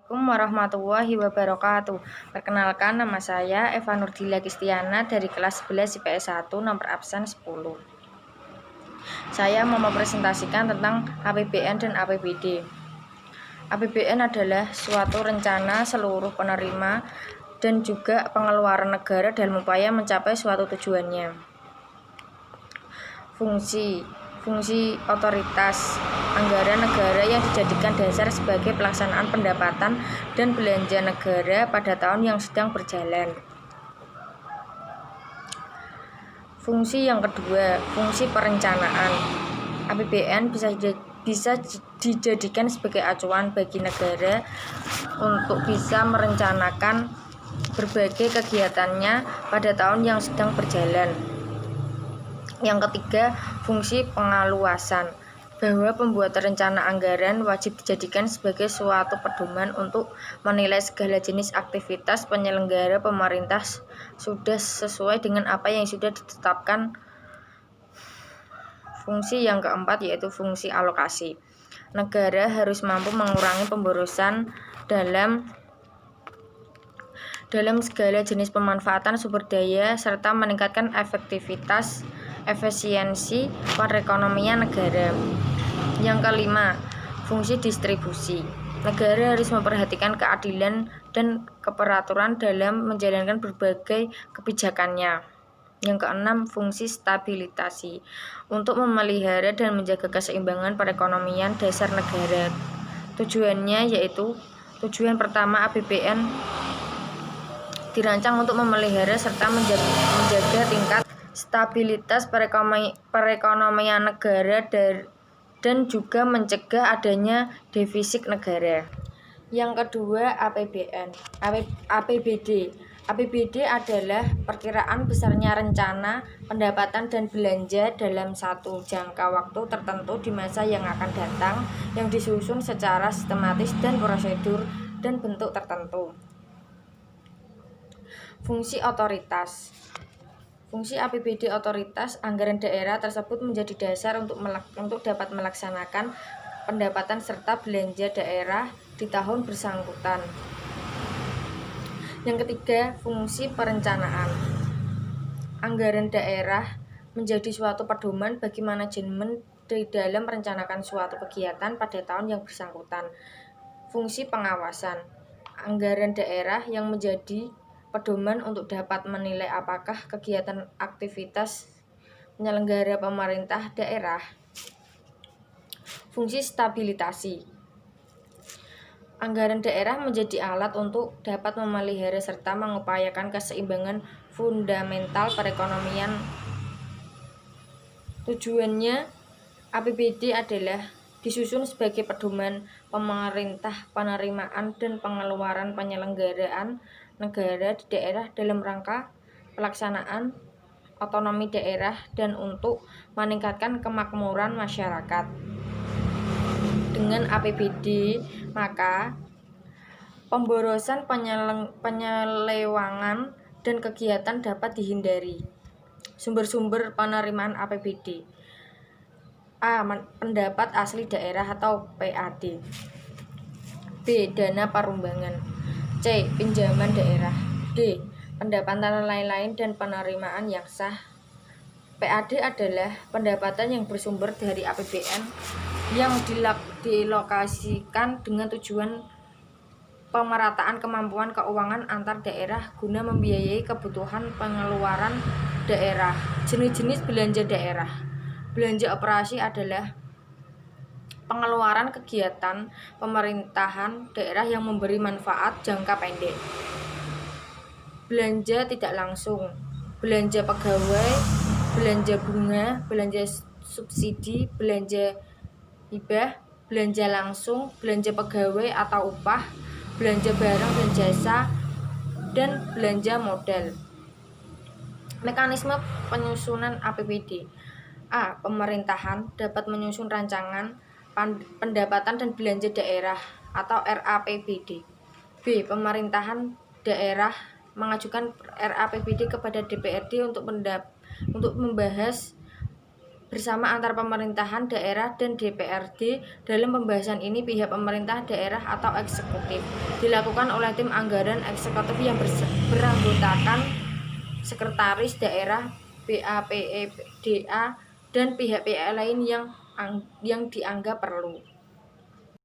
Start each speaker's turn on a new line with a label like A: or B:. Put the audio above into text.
A: Assalamualaikum warahmatullahi wabarakatuh. Perkenalkan, nama saya Eva Nurdila Kistiana dari kelas 11 IPS 1 nomor absen 10. Saya mau mempresentasikan tentang APBN dan APBD. APBN adalah suatu rencana seluruh penerima dan juga pengeluaran negara dalam upaya mencapai suatu tujuannya. Fungsi otoritas anggaran negara yang dijadikan dasar sebagai pelaksanaan pendapatan dan belanja negara pada tahun yang sedang berjalan. Fungsi yang kedua, fungsi perencanaan. APBN bisa dijadikan sebagai acuan bagi negara untuk bisa merencanakan berbagai kegiatannya pada tahun yang sedang berjalan. Yang ketiga, fungsi pengaluasan, bahwa pembuatan rencana anggaran wajib dijadikan sebagai suatu pedoman untuk menilai segala jenis aktivitas penyelenggara pemerintah sudah sesuai dengan apa yang sudah ditetapkan. Fungsi yang keempat yaitu fungsi alokasi. Negara harus mampu mengurangi pemborosan dalam segala jenis pemanfaatan sumber daya serta meningkatkan efisiensi perekonomian negara. Yang kelima, fungsi distribusi. Negara harus memperhatikan keadilan dan keperaturan dalam menjalankan berbagai kebijakannya. Yang keenam, fungsi stabilitasi, untuk memelihara dan menjaga keseimbangan perekonomian dasar negara. Tujuannya yaitu tujuan pertama, APBN dirancang untuk memelihara serta menjaga tingkat stabilitas perekonomian negara dan juga mencegah adanya defisit negara. Yang kedua, APBD. APBD adalah perkiraan besarnya rencana pendapatan dan belanja dalam satu jangka waktu tertentu di masa yang akan datang, yang disusun secara sistematis dan prosedur dan bentuk tertentu. Fungsi otoritas. Fungsi APBD otoritas anggaran daerah tersebut menjadi dasar untuk dapat melaksanakan pendapatan serta belanja daerah di tahun bersangkutan. Yang ketiga, fungsi perencanaan. Anggaran daerah menjadi suatu pedoman bagi manajemen di dalam merencanakan suatu kegiatan pada tahun yang bersangkutan. Fungsi pengawasan. Anggaran daerah yang menjadi pedoman untuk dapat menilai apakah kegiatan aktivitas penyelenggara pemerintah daerah. Fungsi stabilitasi. Anggaran daerah menjadi alat untuk dapat memelihara serta mengupayakan keseimbangan fundamental perekonomian. Tujuannya, APBD adalah disusun sebagai pedoman pemerintah penerimaan dan pengeluaran penyelenggaraan negara di daerah dalam rangka pelaksanaan otonomi daerah dan untuk meningkatkan kemakmuran masyarakat. Dengan APBD, maka pemborosan, penyelewangan, dan kegiatan dapat dihindari. Sumber-sumber penerimaan APBD: A. Pendapat asli daerah atau PAD. B. Dana perumbangan. C. Pinjaman daerah. D. Pendapatan lain-lain dan penerimaan yang sah. PAD adalah pendapatan yang bersumber dari APBN yang dilokasikan dengan tujuan pemerataan kemampuan keuangan antar daerah guna membiayai kebutuhan pengeluaran daerah. Jenis-jenis belanja daerah. Belanja operasi adalah pengeluaran kegiatan pemerintahan daerah yang memberi manfaat jangka pendek. Belanja tidak langsung, belanja pegawai, belanja bunga, belanja subsidi, belanja hibah, belanja langsung, belanja pegawai atau upah, belanja barang dan jasa, dan belanja modal. Mekanisme penyusunan APBD. A. Pemerintahan dapat menyusun rancangan pendapatan dan belanja daerah atau RAPBD. B. Pemerintahan daerah mengajukan RAPBD kepada DPRD untuk membahas bersama antar pemerintahan daerah dan DPRD. Dalam pembahasan ini pihak pemerintah daerah atau eksekutif dilakukan oleh tim anggaran eksekutif yang beranggotakan sekretaris daerah, BAPEDA, dan pihak-pihak lain yang dianggap perlu.